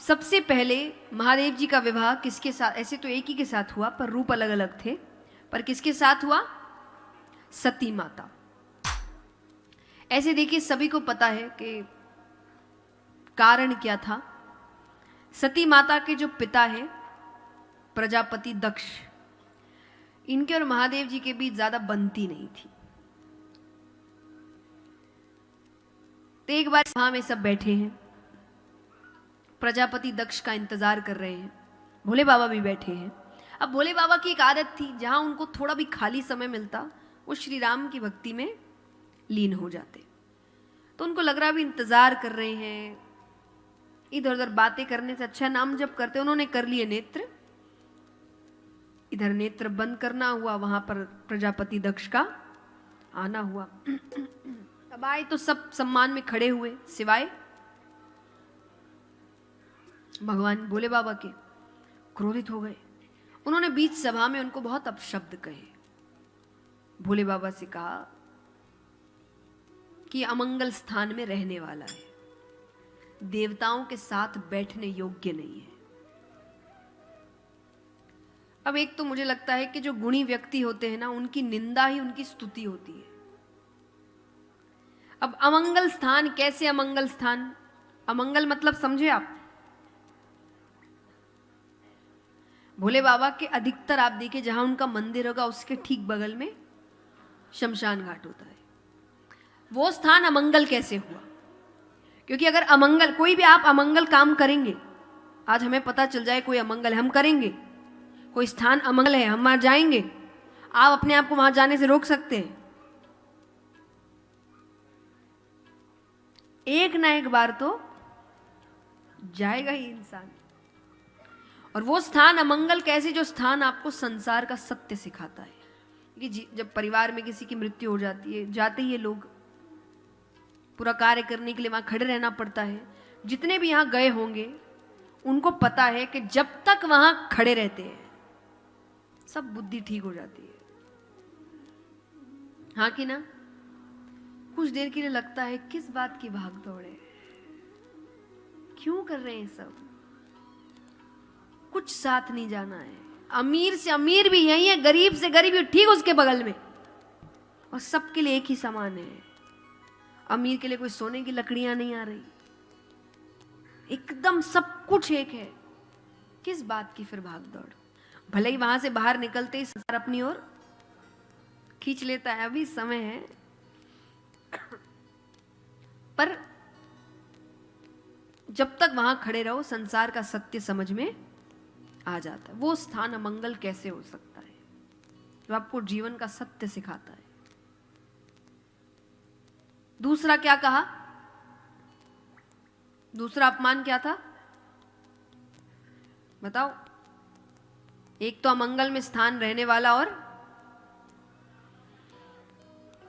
सबसे पहले महादेव जी का विवाह किसके साथ, ऐसे तो एक ही के साथ हुआ पर रूप अलग अलग थे, पर किसके साथ हुआ? सती माता। ऐसे देखिए सभी को पता है कि कारण क्या था। सती माता के जो पिता हैं प्रजापति दक्ष, इनके और महादेव जी के बीच ज्यादा बनती नहीं थी। तो एक बार सभा में सब बैठे हैं, प्रजापति दक्ष का इंतजार कर रहे हैं, भोले बाबा भी बैठे हैं। अब भोले बाबा की एक आदत थी, जहां उनको थोड़ा भी खाली समय मिलता वो श्री राम की भक्ति में लीन हो जाते। तो उनको लग रहा भी इंतजार कर रहे हैं, इधर उधर बातें करने से अच्छा नाम जप करते। उन्होंने कर लिए नेत्र, इधर नेत्र बंद करना हुआ, वहां पर प्रजापति दक्ष का आना हुआ। अब आए तो सब सम्मान में खड़े हुए, सिवाय भगवान भोले बाबा के। क्रोधित हो गए, उन्होंने बीच सभा में उनको बहुत अपशब्द कहे। भोले बाबा से कहा कि अमंगल स्थान में रहने वाला है, देवताओं के साथ बैठने योग्य नहीं है। अब एक तो मुझे लगता है कि जो गुणी व्यक्ति होते हैं ना, उनकी निंदा ही उनकी स्तुति होती है। अब अमंगल स्थान, कैसे अमंगल स्थान? अमंगल मतलब समझे आप? भोले बाबा के अधिकतर आप देखिए जहां उनका मंदिर होगा उसके ठीक बगल में शमशान घाट होता है। वो स्थान अमंगल कैसे हुआ? क्योंकि अगर अमंगल, कोई भी आप अमंगल काम करेंगे, आज हमें पता चल जाए कोई अमंगल है, हम करेंगे। कोई स्थान अमंगल है, हम वहां जाएंगे। आप अपने आप को वहां जाने से रोक सकते हैं? एक ना एक बार तो जाएगा ही इंसान। और वो स्थान अमंगल कैसे? जो स्थान आपको संसार का सत्य सिखाता है। कि जब परिवार में किसी की मृत्यु हो जाती है, जाते ही ये लोग पूरा कार्य करने के लिए वहां खड़े रहना पड़ता है। जितने भी यहां गए होंगे उनको पता है कि जब तक वहां खड़े रहते हैं सब बुद्धि ठीक हो जाती है। हाँ कि ना? कुछ देर के लिए लगता है किस बात की भाग दौड़ है, क्यों कर रहे हैं सब, कुछ साथ नहीं जाना है। अमीर से अमीर भी यही है, गरीब से गरीब भी ठीक उसके बगल में, और सबके लिए एक ही समान है। अमीर के लिए कोई सोने की लकड़ियां नहीं आ रही, एकदम सब कुछ एक है। किस बात की फिर भाग दौड़? भले ही वहां से बाहर निकलते ही संसार अपनी ओर खींच लेता है, अभी समय है। पर जब तक वहां खड़े रहो संसार का सत्य समझ में आ जाता है। वो स्थान अमंगल कैसे हो सकता है? जो आपको जीवन का सत्य सिखाता है। दूसरा क्या कहा? दूसरा अपमान क्या था बताओ? एक तो अमंगल में स्थान रहने वाला, और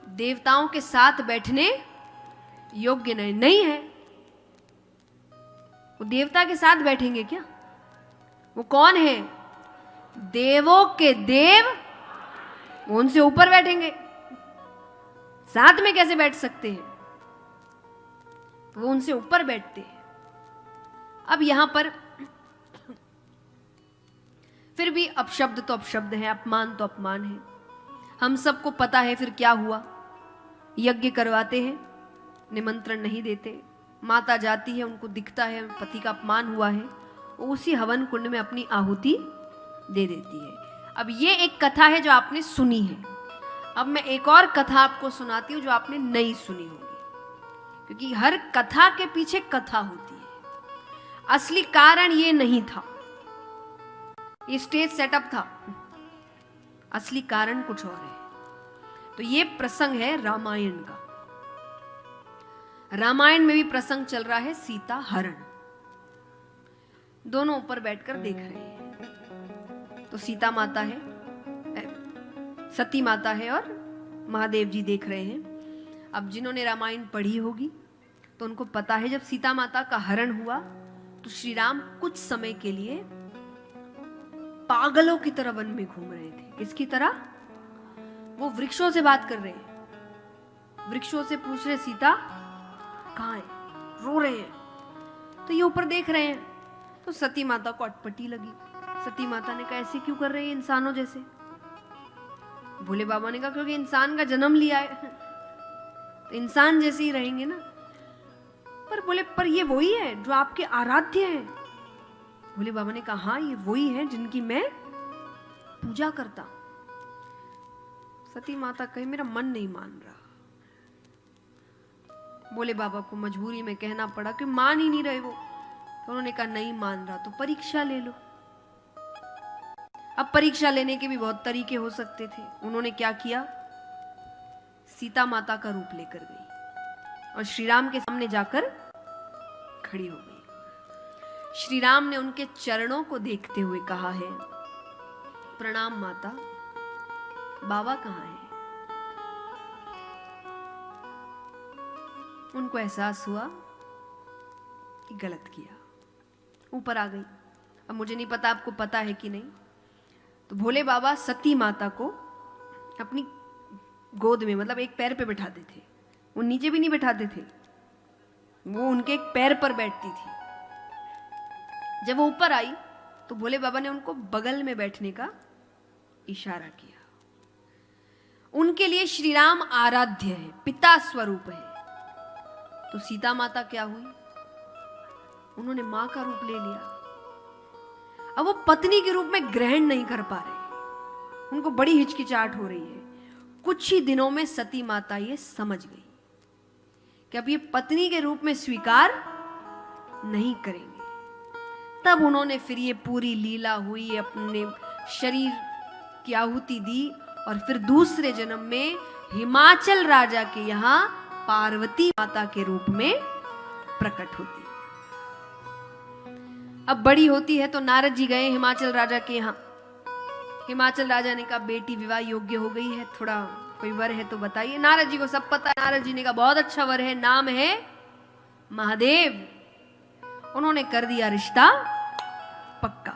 देवताओं के साथ बैठने योग्य नहीं है। वो देवता के साथ बैठेंगे क्या? वो कौन है? देवों के देव, वो उनसे ऊपर बैठेंगे, साथ में कैसे बैठ सकते हैं? वो उनसे ऊपर बैठते हैं। अब यहां पर फिर भी अपशब्द तो अपशब्द है, अपमान तो अपमान है। हम सबको पता है फिर क्या हुआ। यज्ञ करवाते हैं, निमंत्रण नहीं देते। माता जाती है, उनको दिखता है पति का अपमान हुआ है, वो उसी हवन कुंड में अपनी आहुति दे देती है। अब ये एक कथा है जो आपने सुनी है। अब मैं एक और कथा आपको सुनाती हूं जो आपने नहीं सुनी होगी, क्योंकि हर कथा के पीछे कथा होती है। असली कारण ये नहीं था, ये स्टेज सेटअप था, असली कारण कुछ और है। तो ये प्रसंग है रामायण का। रामायण में भी प्रसंग चल रहा है सीता हरण। दोनों ऊपर बैठकर देख रहे हैं। तो सीता माता है, सती माता है, और महादेव जी देख रहे हैं। अब जिन्होंने रामायण पढ़ी होगी तो उनको पता है जब सीता माता का हरण हुआ तो श्री राम कुछ समय के लिए पागलों की तरह वन में घूम रहे थे। किसकी तरह? वो वृक्षों से बात कर रहे हैं, वृक्षों से पूछ रहे सीता कहां है, रो रहे हैं। तो ये ऊपर देख रहे हैं तो सती माता को अटपटी लगी। सती माता ने कहा ऐसे क्यों कर रहे हैं इंसानों जैसे? भोले बाबा ने कहा क्योंकि इंसान का जन्म लिया है तो इंसान जैसे ही रहेंगे ना। पर बोले पर ये वही है जो आपके आराध्य हैं। भोले बाबा ने कहा हाँ ये वही है जिनकी मैं पूजा करता हूं। सती माता कहे मेरा मन नहीं मान रहा। भोले बाबा को मजबूरी में कहना पड़ा कि मान ही नहीं रहे वो। तो उन्होंने कहा नहीं मान रहा तो परीक्षा ले लो। अब परीक्षा लेने के भी बहुत तरीके हो सकते थे। उन्होंने क्या किया, सीता माता का रूप लेकर गई और श्री राम के सामने जाकर खड़ी हो गई। श्री राम ने उनके चरणों को देखते हुए कहा है प्रणाम माता, बाबा कहाँ है? उनको एहसास हुआ कि गलत किया, ऊपर आ गई। अब मुझे नहीं पता आपको पता है कि नहीं, तो भोले बाबा सती माता को अपनी गोद में मतलब एक पैर पे बैठाते थे। वो नीचे भी नहीं बैठाते थे, वो उनके एक पैर पर बैठती थी। जब वो ऊपर आई तो भोले बाबा ने उनको बगल में बैठने का इशारा किया। उनके लिए श्री राम आराध्य है, पिता स्वरूप है। तो सीता माता क्या हुई, उन्होंने मां का रूप ले लिया। अब वो पत्नी के रूप में ग्रहण नहीं कर पा रहे, उनको बड़ी हिचकिचाहट हो रही है। कुछ ही दिनों में सती माता ये समझ गई कि अब ये पत्नी के रूप में स्वीकार नहीं करेंगे। तब उन्होंने फिर ये पूरी लीला हुई, अपने शरीर की आहुति दी और फिर दूसरे जन्म में हिमाचल राजा के यहां पार्वती माता के रूप में प्रकट होती। अब बड़ी होती है तो नारद जी गए हिमाचल राजा के यहां। हिमाचल राजा ने कहा बेटी विवाह योग्य हो गई है, थोड़ा कोई वर है तो बताइए। नारद जी को सब पता है। नारद जी ने कहा बहुत अच्छा वर है, नाम है महादेव। उन्होंने कर दिया रिश्ता पक्का।